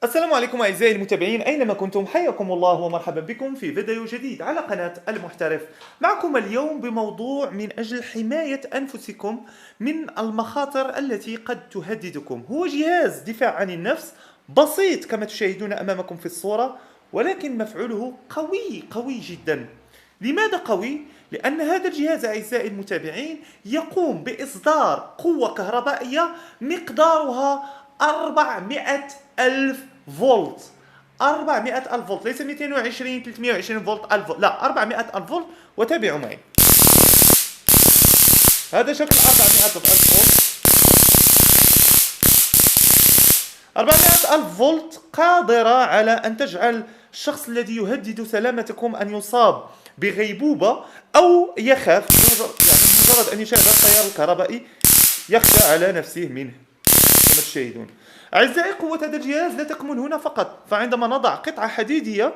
السلام عليكم أعزائي المتابعين أينما كنتم، حياكم الله ومرحبا بكم في فيديو جديد على قناة المحترف. معكم اليوم بموضوع من أجل حماية أنفسكم من المخاطر التي قد تهددكم. هو جهاز دفاع عن النفس بسيط كما تشاهدون أمامكم في الصورة، ولكن مفعوله قوي جدا. لماذا قوي؟ لأن هذا الجهاز أعزائي المتابعين يقوم بإصدار قوة كهربائية مقدارها 400 ألف فولت. 400 ألف فولت، ليس 220 320 فولت، 1000 فولت، لا 400 ألف فولت. وتابعوا معي، هذا شكل 400 ألف فولت. 400 ألف فولت قادرة على أن تجعل الشخص الذي يهدد سلامتكم أن يصاب بغيبوبة أو يخاف، مجرد أن يشاهد التيار الكهربائي يخشى على نفسه منه كما تشاهدون. أعزائي، قوة هذا الجهاز لا تكمن هنا فقط، فعندما نضع قطعة حديدية،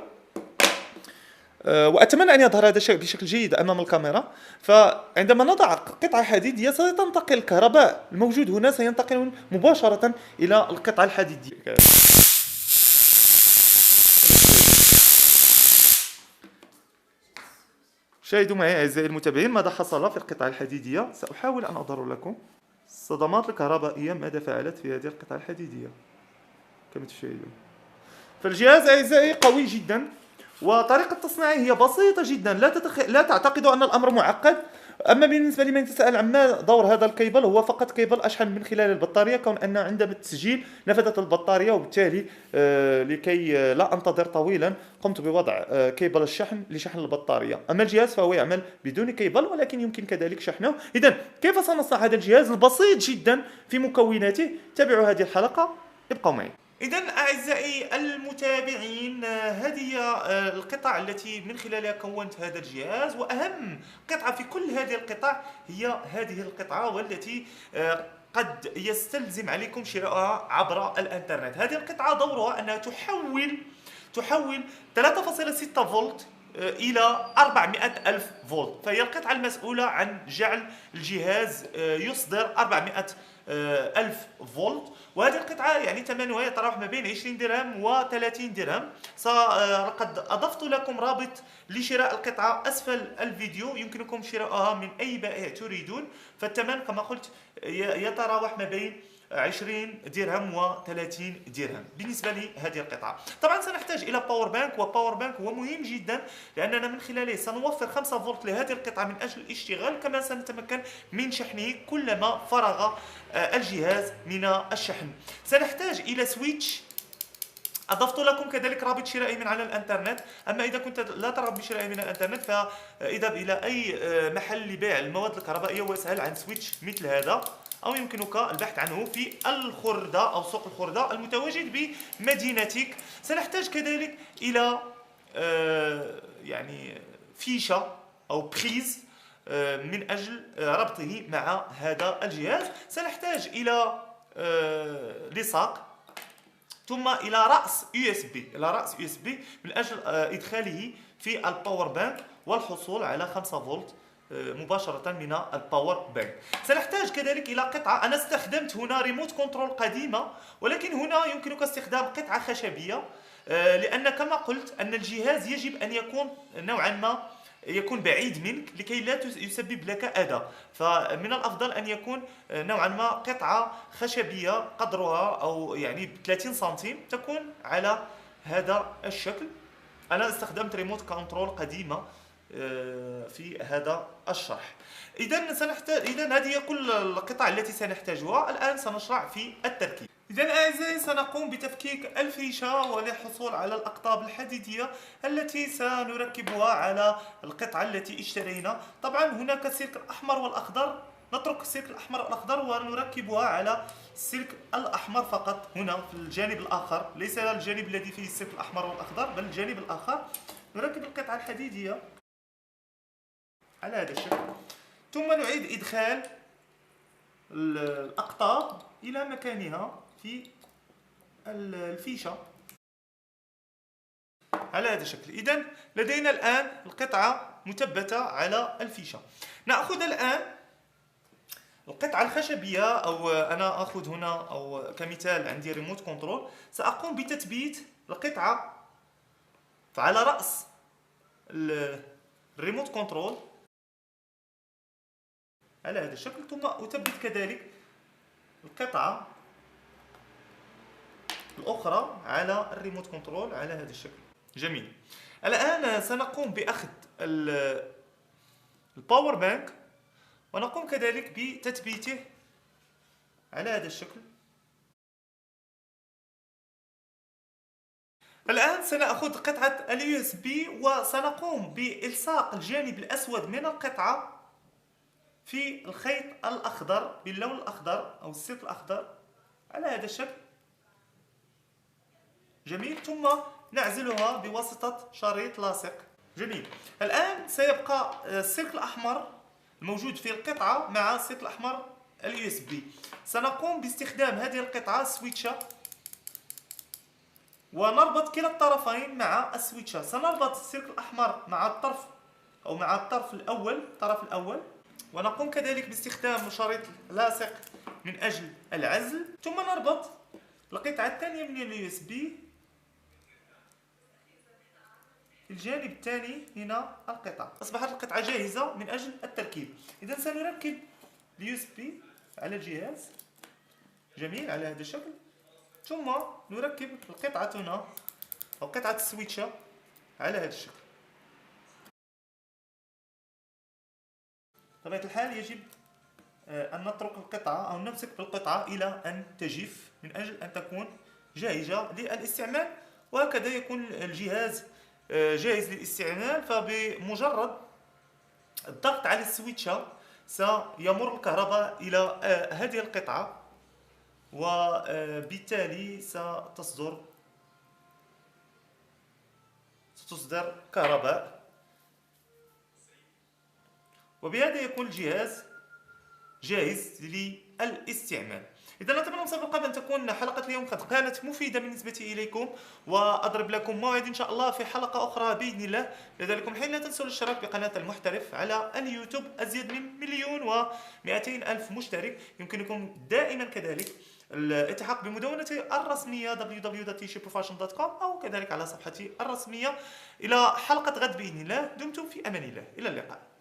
وأتمنى أن يظهر هذا الشيء بشكل جيد أمام الكاميرا، فعندما نضع قطعة حديدية ستنتقل الكهرباء الموجود هنا سينتقل مباشرة إلى القطعة الحديدية. شاهدوا معي أعزائي المتابعين ماذا حصل في القطعة الحديدية. سأحاول أن أظهر لكم الصدمات الكهربائية ماذا فعلت في هذه القطعة الحديدية كما تشاهدون. فالجهاز أعزائي قوي جدا، وطريقة تصنيعه هي بسيطة جدا. لا تعتقدوا أن الأمر معقد. أما بالنسبة لمن يتساءل عما دور هذا الكيبل، هو فقط كيبل أشحن من خلال البطارية، كون أن عندما التسجيل نفذت البطارية، وبالتالي لكي لا أنتظر طويلا قمت بوضع كيبل الشحن لشحن البطارية. أما الجهاز فهو يعمل بدون كيبل، ولكن يمكن كذلك شحنه. إذن كيف سنصنع هذا الجهاز البسيط جدا في مكوناته؟ تابعوا هذه الحلقة، ابقوا معي. إذا أعزائي المتابعين، هذه القطع التي من خلالها كونت هذا الجهاز، وأهم قطعة في كل هذه القطع هي هذه القطعة، والتي قد يستلزم عليكم شراءها عبر الانترنت. هذه القطعة دورها أنها تحول 3.6 فولت إلى 400 ألف فولت، فهي القطعة المسؤولة عن جعل الجهاز يصدر 400 ألف فولت. وهذه القطعة يعني ثمنها يتراوح ما بين 20 درهم و 30 درهم. لقد أضفت لكم رابط لشراء القطعة أسفل الفيديو، يمكنكم شراءها من أي بائع تريدون. فالثمن كما قلت يتراوح ما بين 20 درهم و 30 درهم بالنسبة لهذه القطعة. طبعا سنحتاج إلى باور بانك، وباور بانك هو مهم جدا لأننا من خلاله سنوفر 5 فولت لهذه القطعة من أجل الاشتغال، كما سنتمكن من شحنه كلما فرغ الجهاز من الشحن. سنحتاج إلى سويتش، أضفت لكم كذلك رابط شرائي من على الانترنت. أما إذا كنت لا ترغب بشرائه من الانترنت، فاذهب إلى أي محل لبيع المواد الكهربائية واسأل عن سويتش مثل هذا، أو يمكنك البحث عنه في الخردة أو سوق الخردة المتواجد بمدينتك. سنحتاج كذلك إلى يعني فيشة أو بريز من أجل ربطه مع هذا الجهاز. سنحتاج إلى لصاق، ثم إلى رأس يو اس بي من أجل إدخاله في الباور بانك والحصول على 5 فولت مباشرة من الباور بانك. سنحتاج كذلك إلى قطعة. أنا استخدمت هنا ريموت كنترول قديمة، ولكن هنا يمكنك استخدام قطعة خشبية، لأن كما قلت أن الجهاز يجب أن يكون نوعا ما يكون بعيد منك لكي لا يسبب لك أذى. فمن الأفضل أن يكون نوعا ما قطعة خشبية قدرها أو يعني 30 سنتيم، تكون على هذا الشكل. أنا استخدمت ريموت كنترول قديمة في هذا الشرح. إذن هذه كل القطع التي سنحتاجها. الآن سنشرع في التركيب. إذن أعزائي، سنقوم بتفكيك الفيشة وللحصول على الأقطاب الحديدية التي سنركبها على القطعة التي اشترينا. طبعا هناك السلك الأحمر والأخضر، نترك السلك الأحمر والأخضر ونركبها على السلك الأحمر فقط هنا في الجانب الآخر، ليس الجانب الذي فيه السلك الأحمر والأخضر بل الجانب الآخر. نركب القطعة الحديدية على هذا الشكل، ثم نعيد إدخال الأقطاب إلى مكانها في الفيشة على هذا الشكل. إذن لدينا الآن القطعة مثبتة على الفيشة. نأخذ الآن القطعة الخشبية، أو أنا أخذ هنا أو كمثال عندي ريموت كنترول، سأقوم بتثبيت القطعة على رأس الريموت كنترول على هذا الشكل، ثم أثبت كذلك القطعة الأخرى على الريموت كنترول على هذا الشكل. جميل. الآن سنقوم بأخذ الباور بانك ونقوم كذلك بتثبيته على هذا الشكل. الآن سنأخذ قطعة اليو اس بي وسنقوم بإلصاق الجانب الأسود من القطعة في الخيط الأخضر باللون الأخضر أو السلك الأخضر على هذا الشكل. جميل. ثم نعزلها بواسطة شريط لاصق. جميل. الآن سيبقى السلك الأحمر الموجود في القطعة مع السلك الأحمر اليو اس بي. سنقوم باستخدام هذه القطعة سويتشة ونربط كلا الطرفين مع السويتشة. سنربط السلك الأحمر مع الطرف أو مع الطرف الأول، ونقوم كذلك باستخدام شريط لاصق من أجل العزل، ثم نربط القطعة الثانية من اليو اس بي في الجانب الثاني من القطعة. أصبحت القطعة جاهزة من أجل التركيب. إذا سنركب اليو اس بي على الجهاز. جميل. على هذا الشكل. ثم نركب القطعة هنا أو قطعة السويتشة على هذا الشكل. بطبيعة الحال يجب أن نترك القطعة أو نمسك بالقطعة إلى أن تجف من أجل أن تكون جاهزة للاستعمال، وهكذا يكون الجهاز جاهز للاستعمال. فبمجرد الضغط على السويتشة سيمر الكهرباء إلى هذه القطعة، وبالتالي ستصدر كهرباء، وبهذا يكون الجهاز جاهز للاستعمال. إذا نتمنى مسبقا أن تكون حلقة اليوم قد كانت مفيدة بالنسبة إليكم، وأضرب لكم موعد إن شاء الله في حلقة أخرى بإذن الله. لذلك حين لا تنسوا الاشتراك بقناة المحترف على اليوتيوب، أزيد من 1,200,000 مشترك. يمكنكم دائما كذلك الالتحاق بمدونتي الرسمية www.tshiprofession.com أو كذلك على صفحتي الرسمية. إلى حلقة غد بإذن الله. دمتم في أمان الله. إلى اللقاء.